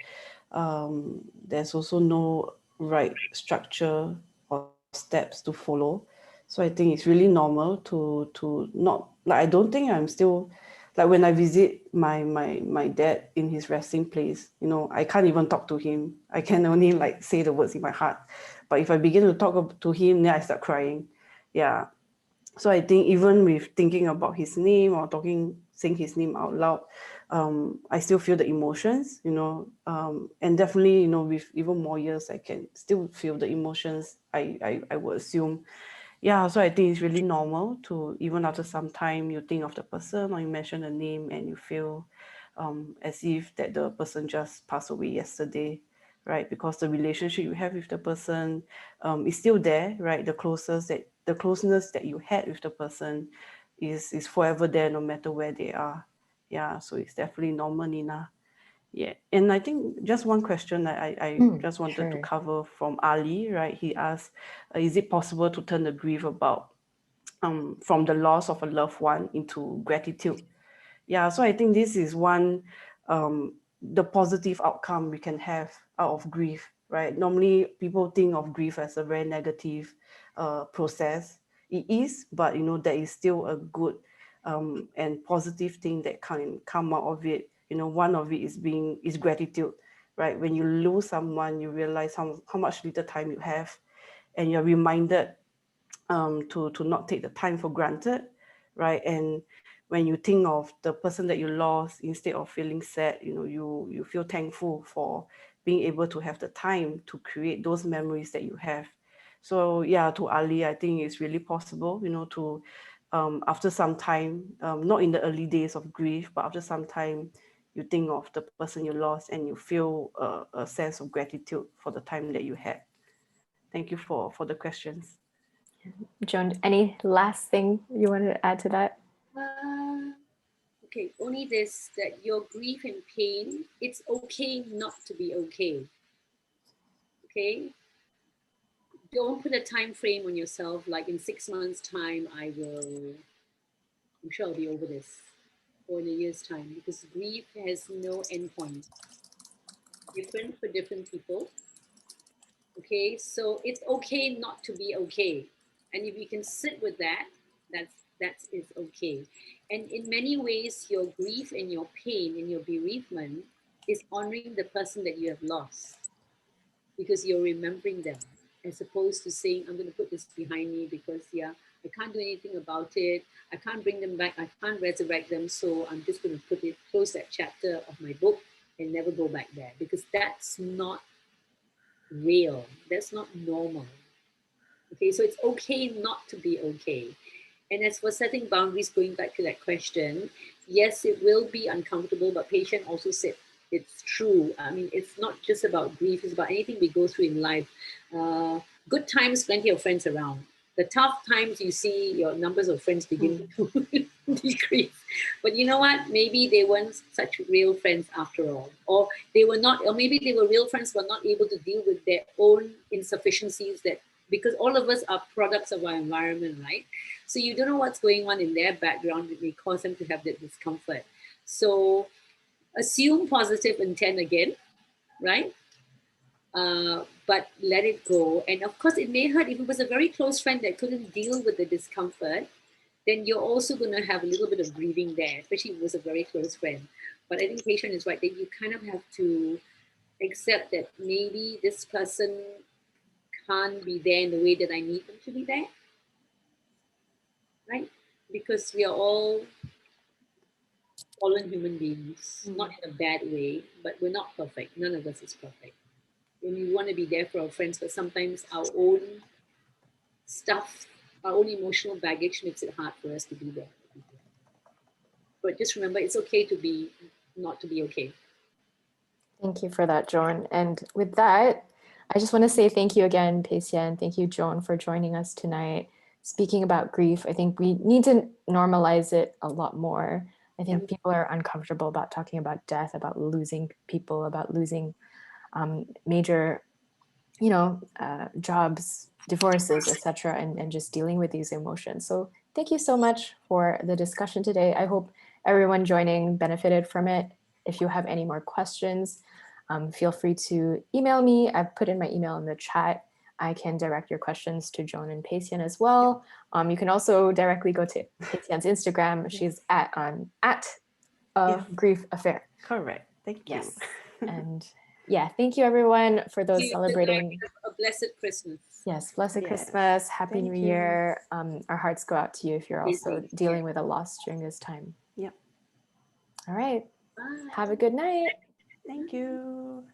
There's also no right structure or steps to follow. So I think it's really normal to not, like, I don't think I'm still, like when I visit my dad in his resting place, I can't even talk to him. I can only like say the words in my heart. But if I begin to talk to him, then I start crying. Yeah. So I think even with thinking about his name or saying his name out loud, I still feel the emotions, and definitely, with even more years, I can still feel the emotions, I would assume. Yeah, so I think it's really normal to, even after some time, you think of the person or you mention the name and you feel as if that the person just passed away yesterday, right? Because the relationship you have with the person is still there, right? The closeness that you had with the person is forever there, no matter where they are. Yeah, so it's definitely normal, Nina. Yeah, and I think just one question that I just wanted to cover from Ali, right? He asked, is it possible to turn the grief about from the loss of a loved one into gratitude? Yeah, so I think this is one, the positive outcome we can have out of grief, right? Normally people think of grief as a very negative process. It is, but there is still a good and positive thing that can come out of it. One of it is gratitude, right? When you lose someone, you realize how much little time you have, and you're reminded to not take the time for granted, right? And when you think of the person that you lost, instead of feeling sad, you feel thankful for being able to have the time to create those memories that you have. So yeah, to Ali, I think it's really possible, to after some time, not in the early days of grief, but after some time, you think of the person you lost and you feel a sense of gratitude for the time that you had. Thank you for the questions. Joan, any last thing you wanted to add to that? Okay, only this, that your grief and pain, it's okay not to be okay. Okay? Don't put a time frame on yourself, like in 6 months' time, I'm sure I'll be over this, or in a year's time, because grief has no endpoint. Different for different people. Okay, so it's okay not to be okay. And if you can sit with that, that is okay. And in many ways, your grief and your pain and your bereavement is honoring the person that you have lost, because you're remembering them, as opposed to saying, I'm going to put this behind me because, yeah, I can't do anything about it. I can't bring them back. I can't resurrect them. So I'm just going to close that chapter of my book and never go back there, because that's not real. That's not normal. Okay, so it's okay not to be okay. And as for setting boundaries, going back to that question, yes, it will be uncomfortable, but patient also said it's true. I mean, it's not just about grief, it's about anything we go through in life. Good times, plenty of friends around. The tough times, you see your numbers of friends begin to decrease. But you know what? Maybe they weren't such real friends after all. Or they were not, or maybe they were real friends but not able to deal with their own insufficiencies, that because all of us are products of our environment, right? So you don't know what's going on in their background that may cause them to have that discomfort. So assume positive intent again, right? But let it go. And of course, it may hurt. If it was a very close friend that couldn't deal with the discomfort, then you're also going to have a little bit of grieving there, especially if it was a very close friend. But I think patient is right, that you kind of have to accept that maybe this person can't be there in the way that I need them to be there, right? Because we are all fallen human beings, not in a bad way, but we're not perfect. None of us is perfect. And we want to be there for our friends, but sometimes our own stuff, our own emotional baggage makes it hard for us to be there. But just remember, it's okay to be not to be okay. Thank you for that, Joan. And with that, I just want to say thank you again, Pei-Hsien, and thank you, Joan, for joining us tonight. Speaking about grief, I think we need to normalize it a lot more. I think people are uncomfortable about talking about death, about losing people, about losing major, jobs, divorces, etc., and just dealing with these emotions. So thank you so much for the discussion today. I hope everyone joining benefited from it. If you have any more questions, feel free to email me. I've put in my email in the chat. I can direct your questions to Joan and Pei-Hsien as well. You can also directly go to Pei-Hsien's Instagram. She's at Grief Affair. Correct. Thank you. Yes. And yeah, thank you everyone for those celebrating. A blessed Christmas. Yes, blessed Christmas, Happy New Year. Our hearts go out to you if you're also dealing with a loss during this time. Yep. All right. Bye. Have a good night. Thank you.